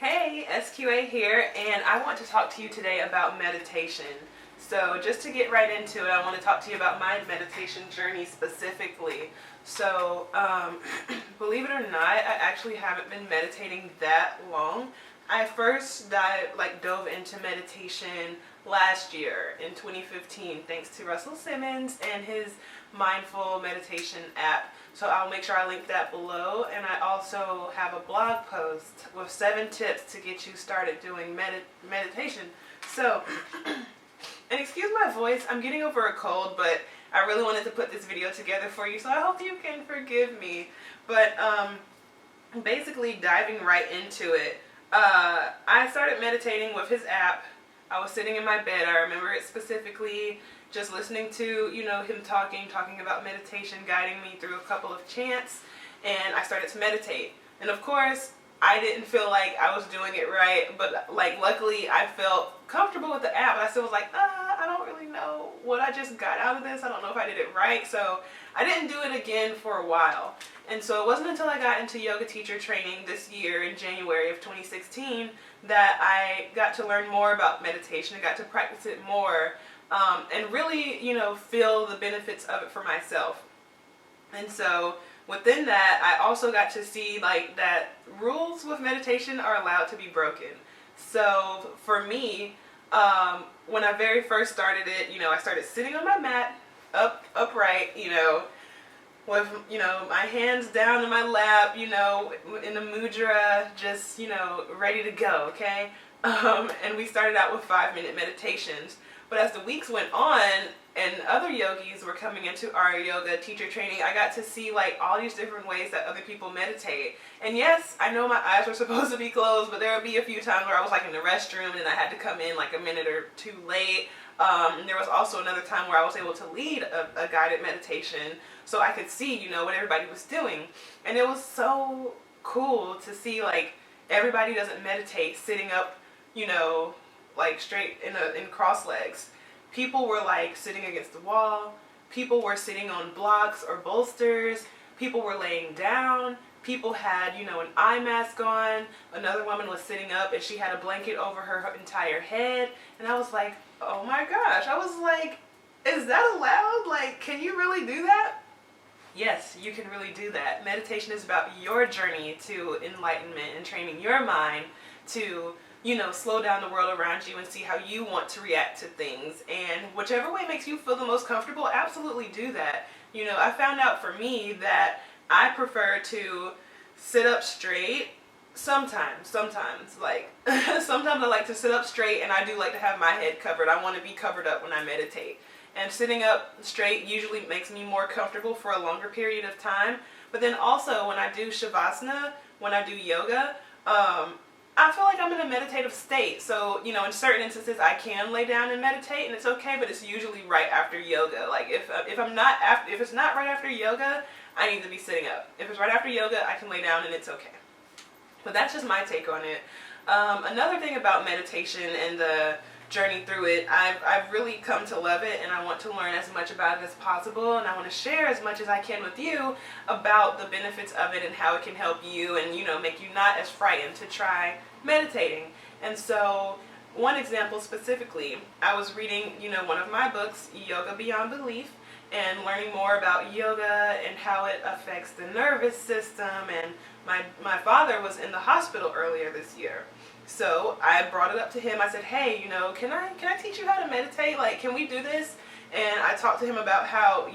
Hey, SQA here, and I want to talk to you today about meditation. So, just to get right into it, I want to talk to you about my meditation journey specifically. So, believe it or not, I actually haven't been meditating that long. I first dove into meditation last year in 2015, thanks to Russell Simmons and his mindful meditation app. So I'll make sure I link that below, and I also have a blog post with 7 tips to get you started doing meditation. So, and excuse my voice, I'm getting over a cold, but I really wanted to put this video together for you, so I hope you can forgive me. But basically diving right into it, I started meditating with his app. I was sitting in my bed. I remember it specifically, just listening to, him talking about meditation, guiding me through a couple of chants, and I started to meditate. And of course, I didn't feel like I was doing it right, but luckily I felt comfortable with the app. I still was like, I don't really know what I just got out of this. I don't know if I did it right. So I didn't do it again for a while. And so it wasn't until I got into yoga teacher training this year in January of 2016 that I got to learn more about meditation. I got to practice it more and really, feel the benefits of it for myself. And so within that, I also got to see that rules with meditation are allowed to be broken. So for me, when I very first started it, I started sitting on my mat, upright, with, my hands down in my lap, in the mudra, just, ready to go, okay? And we started out with 5-minute meditations. But as the weeks went on and other yogis were coming into our yoga teacher training, I got to see all these different ways that other people meditate. And yes, I know my eyes were supposed to be closed, but there would be a few times where I was in the restroom and I had to come in a minute or two late. And there was also another time where I was able to lead a guided meditation so I could see, what everybody was doing. And it was so cool to see everybody doesn't meditate sitting up, straight in cross legs. People were sitting against the wall. People were sitting on blocks or bolsters. People were laying down. People had, an eye mask on. Another woman was sitting up and she had a blanket over her entire head. And I was like, oh my gosh. I was like, is that allowed? Can you really do that? Yes, you can really do that. Meditation is about your journey to enlightenment and training your mind to slow down the world around you and see how you want to react to things. And whichever way makes you feel the most comfortable, absolutely do that. I found out for me that I prefer to sit up straight sometimes. Sometimes I like to sit up straight, and I do like to have my head covered. I want to be covered up when I meditate. And sitting up straight usually makes me more comfortable for a longer period of time. But then also when I do shavasana, when I do yoga, I feel like I'm in a meditative state. So, in certain instances I can lay down and meditate and it's okay, but it's usually right after yoga. If it's not right after yoga, I need to be sitting up. If it's right after yoga, I can lay down and it's okay. But that's just my take on it. Another thing about meditation and the journey through it, I've really come to love it, and I want to learn as much about it as possible, and I want to share as much as I can with you about the benefits of it and how it can help you and make you not as frightened to try meditating. And so one example specifically, I was reading one of my books, Yoga Beyond Belief, and learning more about yoga and how it affects the nervous system. And my father was in the hospital earlier this year. So I brought it up to him. I said, hey, can I teach you how to meditate? Can we do this? And I talked to him about how,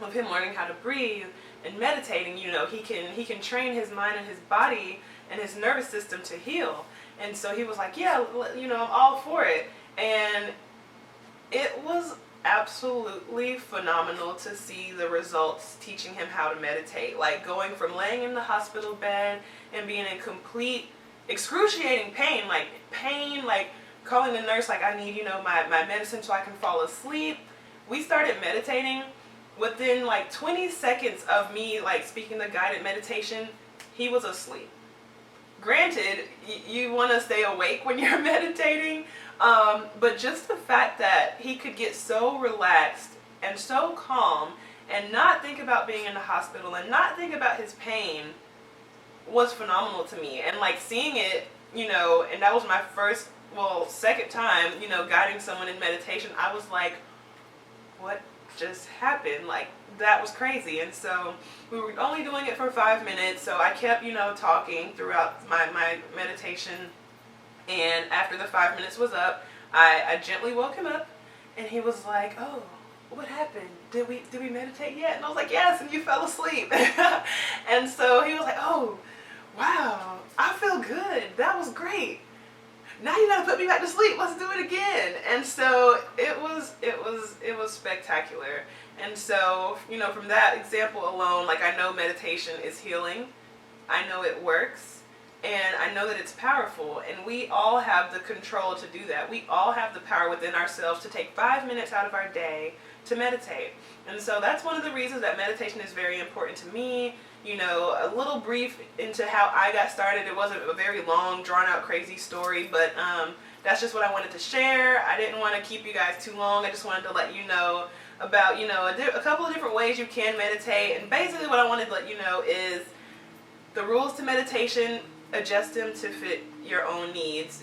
with him learning how to breathe and meditating, he can train his mind and his body and his nervous system to heal. And so he was like, yeah, I'm all for it. And it was absolutely phenomenal to see the results teaching him how to meditate. Going from laying in the hospital bed and being in complete excruciating pain, calling the nurse I need, my medicine so I can fall asleep. We started meditating. Within 20 seconds of me speaking the guided meditation, he was asleep. Granted, you want to stay awake when you're meditating, but just the fact that he could get so relaxed and so calm and not think about being in the hospital and not think about his pain was phenomenal to me. And like seeing it, and that was my first, well, second time, guiding someone in meditation. I was like, what just happened? Like, that was crazy. And so we were only doing it for 5 minutes. So I kept, talking throughout my meditation. And after the 5 minutes was up, I gently woke him up, and he was like, oh, what happened? Did we meditate yet? And I was like, yes, and you fell asleep. And so he was like, oh, wow, I feel good. That was great. Now you gotta put me back to sleep. Let's do it again. And so it was spectacular. And so, from that example alone, like, I know meditation is healing. I know it works. And I know that it's powerful, and we all have the control to do that. We all have the power within ourselves to take 5 minutes out of our day to meditate. And so that's one of the reasons that meditation is very important to me. A little brief into how I got started. It wasn't a very long, drawn-out, crazy story, but that's just what I wanted to share. I didn't want to keep you guys too long. I just wanted to let you know about, a couple of different ways you can meditate. And basically what I wanted to let you know is the rules to meditation. Adjust them to fit your own needs.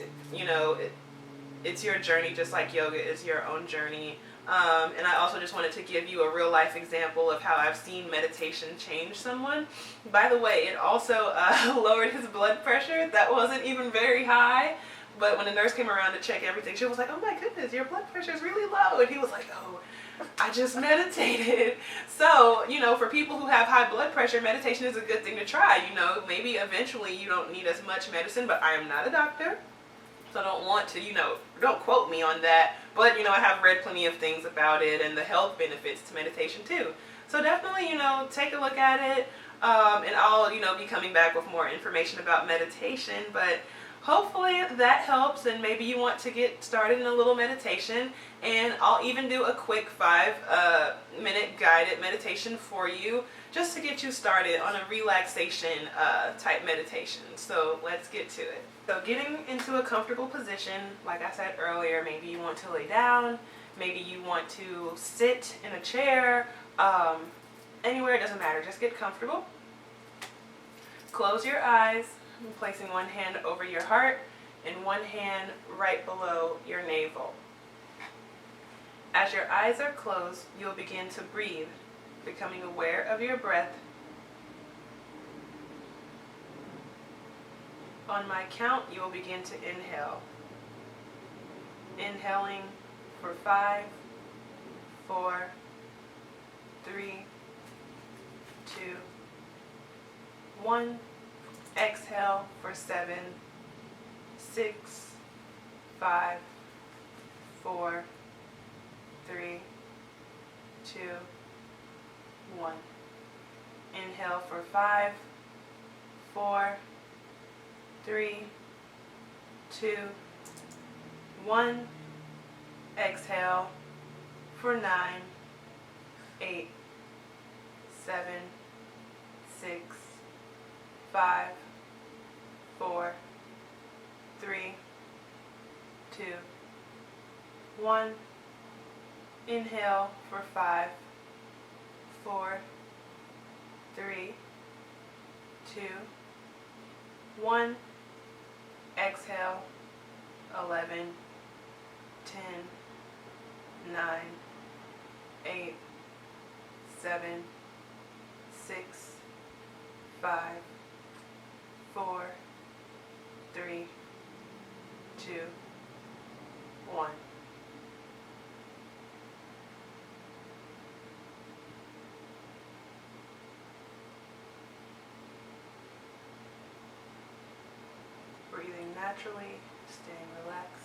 It's your journey, just like yoga is your own journey. And I also just wanted to give you a real life example of how I've seen meditation change someone. By the way, it also lowered his blood pressure. That wasn't even very high. But when the nurse came around to check everything, she was like, oh my goodness, your blood pressure is really low. And he was like, oh, I just meditated. So, for people who have high blood pressure, meditation is a good thing to try. Maybe eventually you don't need as much medicine, but I am not a doctor. So I don't want to, don't quote me on that. But, I have read plenty of things about it and the health benefits to meditation too. So definitely, take a look at it. And I'll, be coming back with more information about meditation. But hopefully that helps, and maybe you want to get started in a little meditation. And I'll even do a quick 5-minute guided meditation for you, just to get you started on a relaxation type meditation. So let's get to it. So getting into a comfortable position, like I said earlier, maybe you want to lay down, maybe you want to sit in a chair, anywhere, it doesn't matter, just get comfortable. Close your eyes, placing one hand over your heart and one hand right below your navel. As your eyes are closed, you'll begin to breathe, becoming aware of your breath. On my count, you will begin to inhale. Inhaling for 5, 4, 3, 2, 1. Exhale for 7, 6, 5, 4, 3, 2, 1. Inhale for 5, 4, 3, 2, 1. Exhale for 9, 8, 7, 6, 5, 4, 3, 2, 1. Inhale for 5, 4, 3, 2, 1. Exhale 11, 10, 9, 8, 7, 6, 5, 4, 3, 2, 1. Breathing naturally, staying relaxed.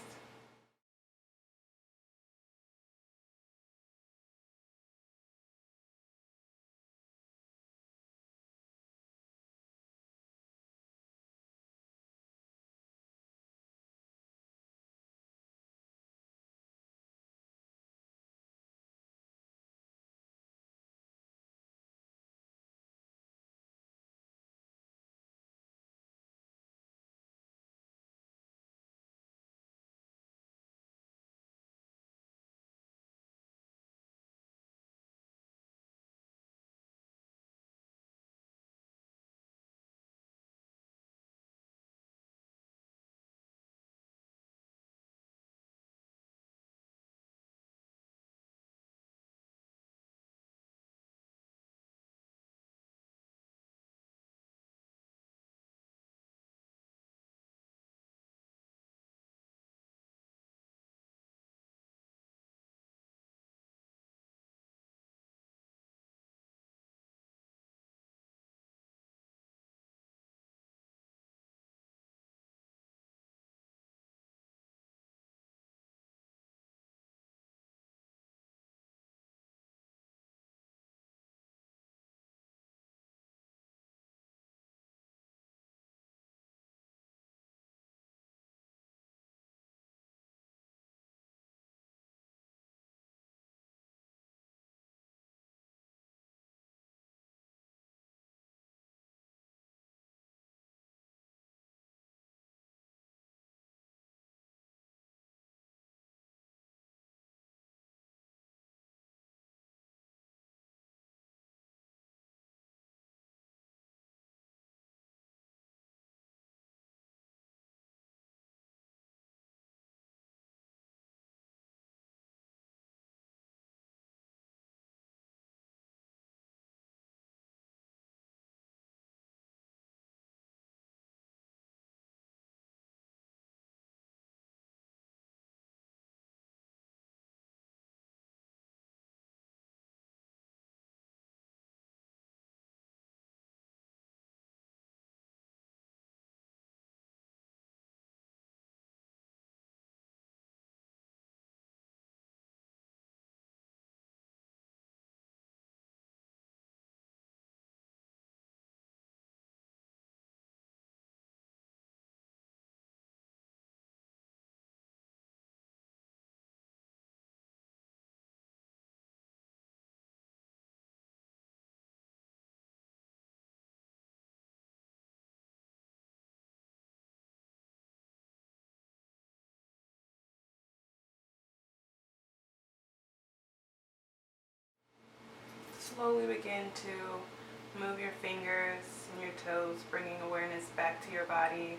slowly begin to move your fingers and your toes, bringing awareness back to your body,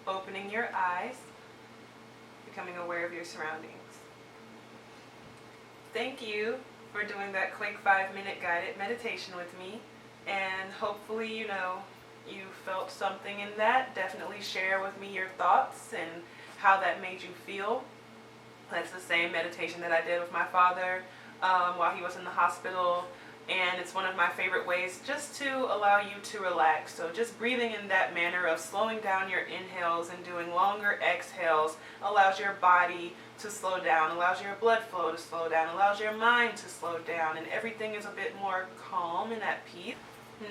opening your eyes, becoming aware of your surroundings. Thank you for doing that quick 5-minute guided meditation with me, and hopefully you felt something in that. Definitely share with me your thoughts and how that made you feel. That's the same meditation that I did with my father while he was in the hospital, and it's one of my favorite ways just to allow you to relax. So just breathing in that manner of slowing down your inhales and doing longer exhales allows your body to slow down, allows your blood flow to slow down, allows your mind to slow down, and everything is a bit more calm and at peace.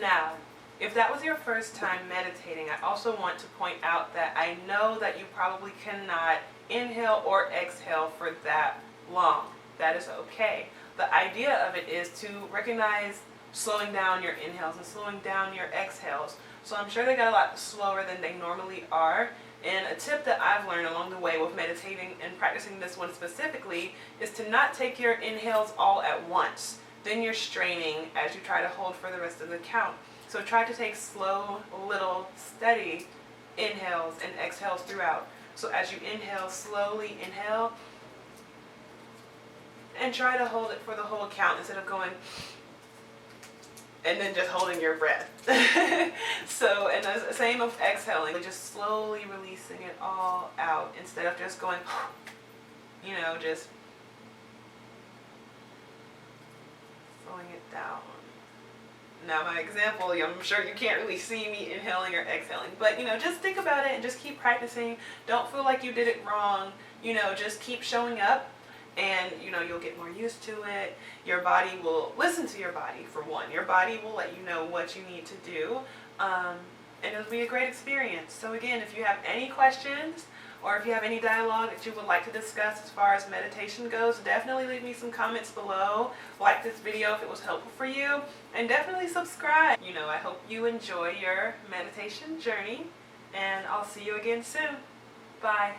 Now, if that was your first time meditating, I also want to point out that I know that you probably cannot inhale or exhale for that long. That is okay. The idea of it is to recognize slowing down your inhales and slowing down your exhales. So I'm sure they got a lot slower than they normally are. And a tip that I've learned along the way with meditating and practicing this one specifically is to not take your inhales all at once. Then you're straining as you try to hold for the rest of the count. So try to take slow, little, steady inhales and exhales throughout. So as you inhale, slowly inhale, and try to hold it for the whole count instead of going and then just holding your breath. So, and the same of exhaling, just slowly releasing it all out instead of just going, just slowing it down. Now my example, I'm sure you can't really see me inhaling or exhaling, but just think about it and just keep practicing. Don't feel like you did it wrong. Just keep showing up, and you'll get more used to it. Your body will listen to your body, for one. Your body will let you know what you need to do, and it'll be a great experience. So again, if you have any questions or if you have any dialogue that you would like to discuss as far as meditation goes, definitely leave me some comments below. Like this video if it was helpful for you, and definitely subscribe. I hope you enjoy your meditation journey, and I'll see you again soon. Bye.